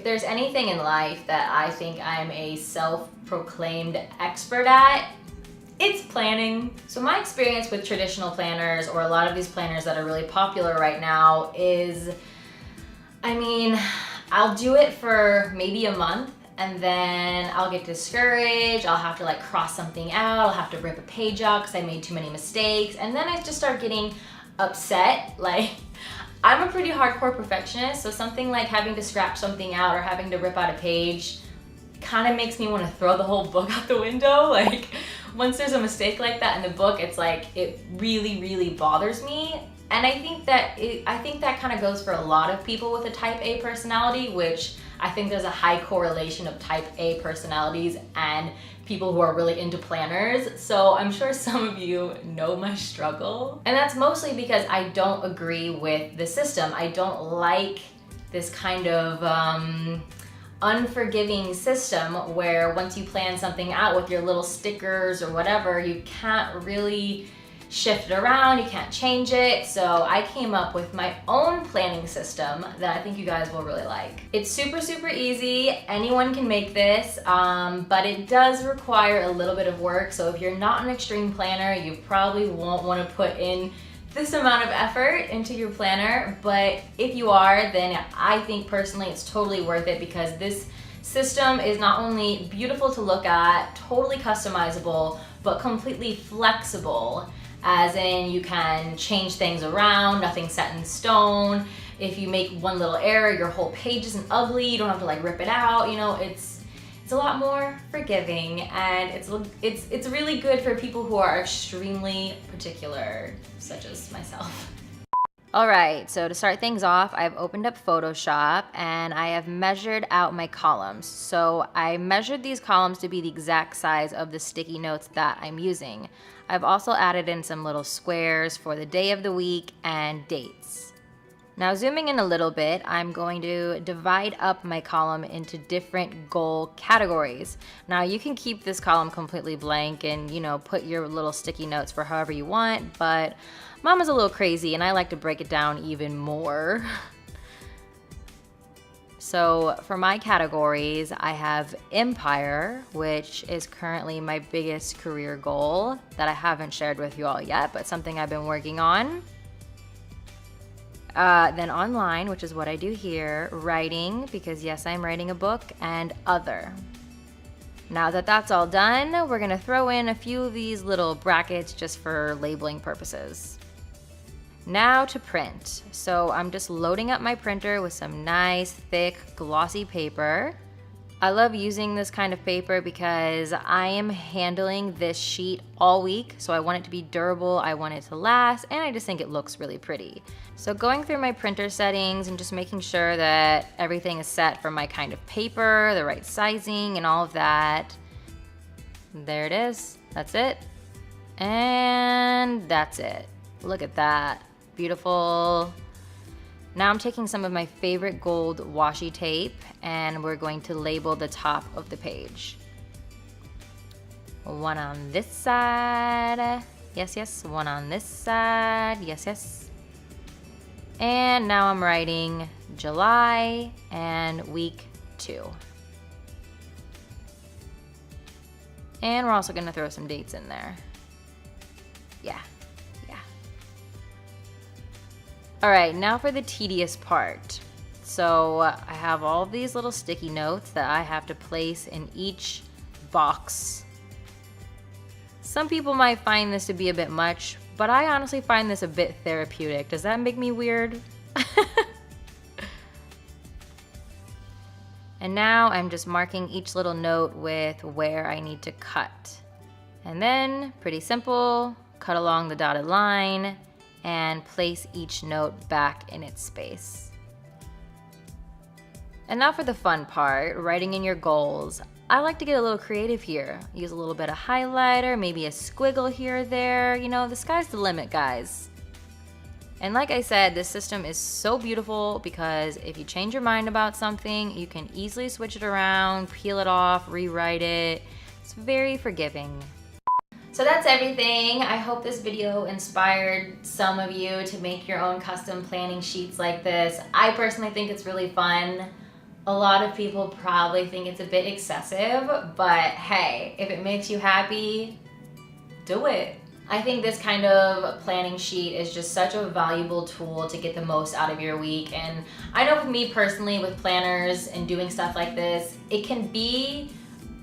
if there's anything in life that I think I'm a self-proclaimed expert at, it's planning. So my experience with traditional planners, or a lot of these planners that are really popular right now, is, I mean, I'll do it for maybe a month and then I'll get discouraged. I'll have to like cross something out. I'll have to rip a page out because I made too many mistakes. And then I just start getting upset. Like, I'm a pretty hardcore perfectionist, so something like having to scratch something out or having to rip out a page kind of makes me want to throw the whole book out the window. Like, once there's a mistake like that in the book, it's like, it really, really bothers me. And I think that kind of goes for a lot of people with a type A personality, which I think there's a high correlation of type A personalities and people who are really into planners. So I'm sure some of you know my struggle. And that's mostly because I don't agree with the system. I don't like this kind of unforgiving system where once you plan something out with your little stickers or whatever, you can't really shift it around, you can't change it. So I came up with my own planning system that I think you guys will really like. It's super, super easy. Anyone can make this, but it does require a little bit of work. So if you're not an extreme planner, you probably won't want to put in this amount of effort into your planner. But if you are, then I think personally it's totally worth it, because this system is not only beautiful to look at, totally customizable, but completely flexible. As in, you can change things around, nothing's set in stone. If you make one little error, your whole page isn't ugly, you don't have to like rip it out. You know, it's a lot more forgiving, and it's really good for people who are extremely particular, such as myself. All right, so to start things off, I've opened up Photoshop and I have measured out my columns. So I measured these columns to be the exact size of the sticky notes that I'm using. I've also added in some little squares for the day of the week and dates. Now zooming in a little bit, I'm going to divide up my column into different goal categories. Now you can keep this column completely blank and, you know, put your little sticky notes for however you want, but Mama's a little crazy and I like to break it down even more. So for my categories, I have Empire, which is currently my biggest career goal that I haven't shared with you all yet, but something I've been working on. Then Online, which is what I do here, Writing, because yes, I'm writing a book, and Other. Now that that's all done, we're gonna throw in a few of these little brackets just for labeling purposes. Now to print. So I'm just loading up my printer with some nice, thick, glossy paper. I love using this kind of paper because I am handling this sheet all week, so I want it to be durable, I want it to last, and I just think it looks really pretty. So going through my printer settings and just making sure that everything is set for my kind of paper, the right sizing, and all of that. There it is. That's it. And that's it. Look at that. Beautiful. Now I'm taking some of my favorite gold washi tape and we're going to label the top of the page. One on this side. Yes, yes. One on this side. Yes, yes. And now I'm writing July and week 2. And we're also going to throw some dates in there. Yeah. All right, now for the tedious part. So I have all these little sticky notes that I have to place in each box. Some people might find this to be a bit much, but I honestly find this a bit therapeutic. Does that make me weird? And now I'm just marking each little note with where I need to cut. And then, pretty simple, cut along the dotted line and place each note back in its space. And now for the fun part, writing in your goals. I like to get a little creative here. Use a little bit of highlighter, maybe a squiggle here or there. You know, the sky's the limit, guys. And like I said, this system is so beautiful because if you change your mind about something, you can easily switch it around, peel it off, rewrite it. It's very forgiving. So that's everything. I hope this video inspired some of you to make your own custom planning sheets like this. I personally think it's really fun. A lot of people probably think it's a bit excessive, but hey, if it makes you happy, do it. I think this kind of planning sheet is just such a valuable tool to get the most out of your week. And I know for me personally, with planners and doing stuff like this, it can be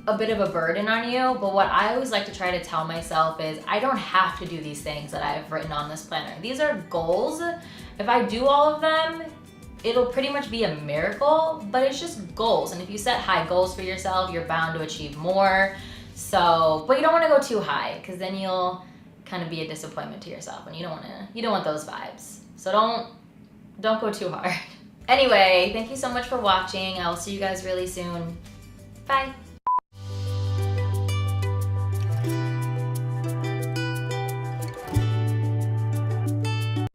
a bit of a burden on you, but what I always like to try to tell myself is I don't have to do these things that I've written on this planner. These are goals. If I do all of them, it'll pretty much be a miracle, but it's just goals. And if you set high goals for yourself, you're bound to achieve more. So, but you don't want to go too high, because then you'll kind of be a disappointment to yourself, and you don't want those vibes. So don't go too hard. Anyway, thank you so much for watching. I will see you guys really soon. Bye.